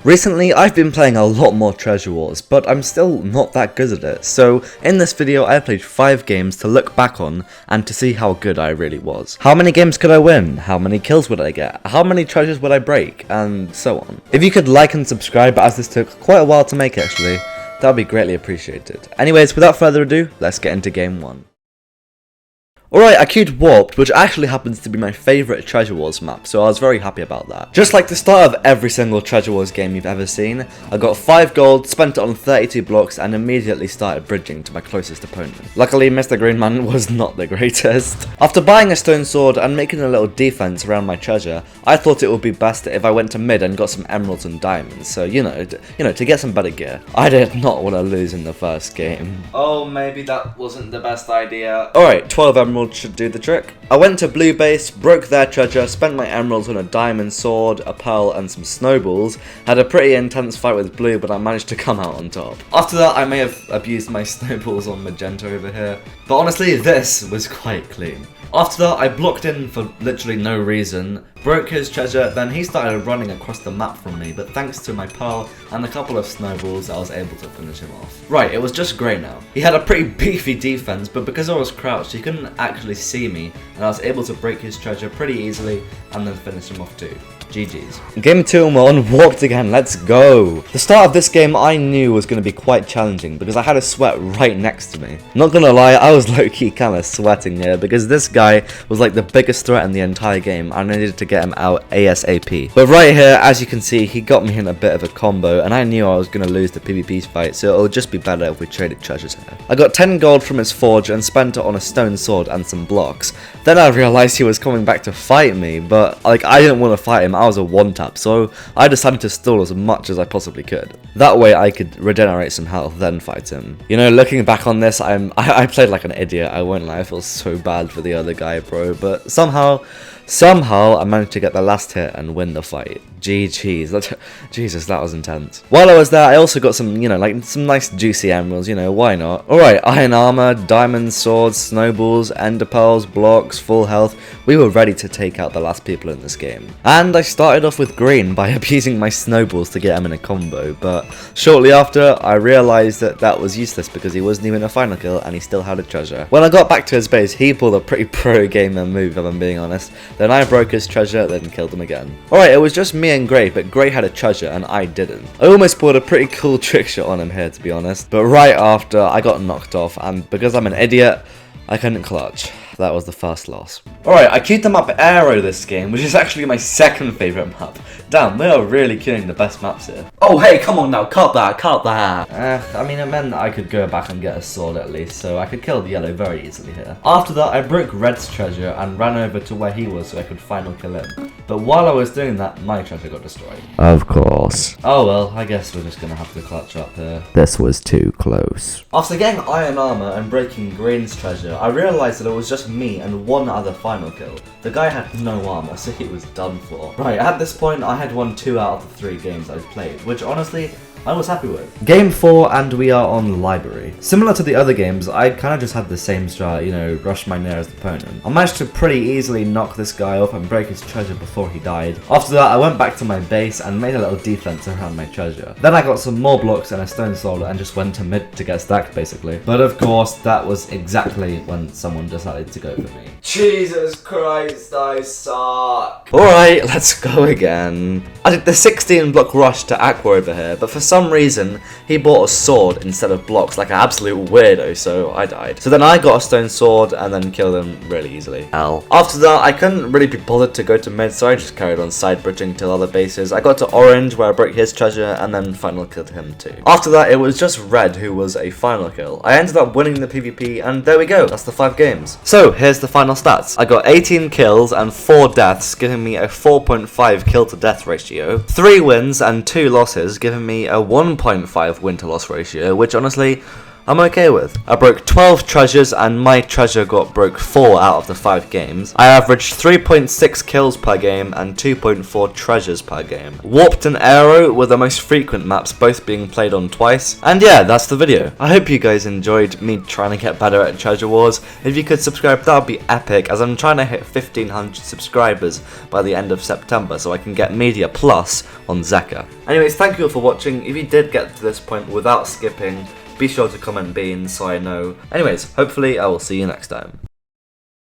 Recently, I've been playing a lot more Treasure Wars, but I'm still not that good at it, so in this video I played 5 games to look back on and to see how good I really was. How many games could I win? How many kills would I get? How many treasures would I break? And so on. If you could like and subscribe, as this took quite a while to make actually, that would be greatly appreciated. Anyways, without further ado, let's get into game 1. Alright, I queued Warped, which actually happens to be my favourite Treasure Wars map, so I was very happy about that. Just like the start of every single Treasure Wars game you've ever seen, I got 5 gold, spent it on 32 blocks, and immediately started bridging to my closest opponent. Luckily, Mr. Greenman was not the greatest. After buying a stone sword and making a little defense around my treasure, I thought it would be best if I went to mid and got some emeralds and diamonds, so you know, to get some better gear. I did not want to lose in the first game. Oh, maybe that wasn't the best idea. Alright, 12 emeralds should do the trick. I went to blue base, broke their treasure, spent my emeralds on a diamond sword, a pearl and some snowballs, had a pretty intense fight with blue but I managed to come out on top. After that I may have abused my snowballs on magenta over here, but honestly this was quite clean. After that I blocked in for literally no reason, broke his treasure, then he started running across the map from me, but thanks to my pearl and a couple of snowballs I was able to finish him off. Right, it was just grey now. He had a pretty beefy defense, but because I was crouched he couldn't actually see me and I was able to break his treasure pretty easily and then finish him off too. GG's. Game 2 and we're on Warped again, let's go! The start of this game I knew was going to be quite challenging because I had a sweat right next to me. Not gonna lie, I was low-key kinda sweating here because this guy was like the biggest threat in the entire game and I needed to get him out ASAP. But right here, as you can see, he got me in a bit of a combo and I knew I was gonna lose the PvP fight, so it'll just be better if we traded treasures here. I got 10 gold from his forge and spent it on a stone sword and some blocks. Then I realized he was coming back to fight me, but like I didn't want to fight him. I was a one-tap, so I decided to stall as much as I possibly could. That way I could regenerate some health, then fight him. You know, looking back on this, I played like an idiot, I won't lie, I feel so bad for the other guy, bro, but somehow I managed to get the last hit and win the fight. GG's. Jesus, that was intense. While I was there, I also got some, like some nice juicy emeralds, why not? Alright, iron armor, diamond swords, snowballs, ender pearls, blocks, full health. We were ready to take out the last people in this game. And I started off with green by abusing my snowballs to get him in a combo, but shortly after, I realized that that was useless because he wasn't even a final kill and he still had a treasure. When I got back to his base, he pulled a pretty pro gamer move, if I'm being honest. Then I broke his treasure, then killed him again. Alright, it was just me and Grey, but Grey had a treasure and I didn't. I almost pulled a pretty cool trick shot on him here, to be honest, but right after I got knocked off and because I'm an idiot, I couldn't clutch. That was the first loss. Alright, I queued the map Aero this game, which is actually my second favourite map. Damn, we are really queuing the best maps here. Oh hey, come on now, cut that. I mean, it meant I could go back and get a sword at least, so I could kill the yellow very easily here. After that, I broke Red's treasure and ran over to where he was so I could final kill him. But while I was doing that, my treasure got destroyed. Of course. Oh well, I guess we're just gonna have to clutch up here. This was too close. After getting iron armor and breaking Green's treasure, I realized that it was just me and one other final kill. The guy had no armor, so he was done for. Right, at this point I had won 2 out of the 3 games I've played, which honestly, I was happy with. Game 4 and we are on Library. Similar to the other games, I kind of just had the same strat, rush my nearest opponent. I managed to pretty easily knock this guy off and break his treasure before he died. After that, I went back to my base and made a little defense around my treasure. Then I got some more blocks and a stone sword and just went to mid to get stacked basically. But of course, that was exactly when someone decided to go for me. Jesus Christ, I suck. Alright, let's go again. I did the 16 block rush to Aqua over here, but for some reason, he bought a sword instead of blocks like an absolute weirdo, so I died. So then I got a stone sword and then killed him really easily. Ow. After that, I couldn't really be bothered to go to mid, so I just carried on side bridging till other bases. I got to orange where I broke his treasure and then final killed him too. After that, it was just red who was a final kill. I ended up winning the PvP and there we go, that's the 5 games. So here's the final stats. I got 18 kills and 4 deaths, giving me a 4.5 kill to death ratio, 3 wins and 2 losses, giving me a 1.5 win to loss ratio, which honestly, I'm okay with. I broke 12 treasures and my treasure got broke 4 out of the 5 games. I averaged 3.6 kills per game and 2.4 treasures per game. Warped and Aero were the most frequent maps, both being played on twice. And yeah, that's the video. I hope you guys enjoyed me trying to get better at Treasure Wars. If you could subscribe, that would be epic, as I'm trying to hit 1500 subscribers by the end of September so I can get Media Plus on Zeka. Anyways, thank you all for watching. If you did get to this point without skipping, be sure to comment beans so I know. Anyways, hopefully I will see you next time.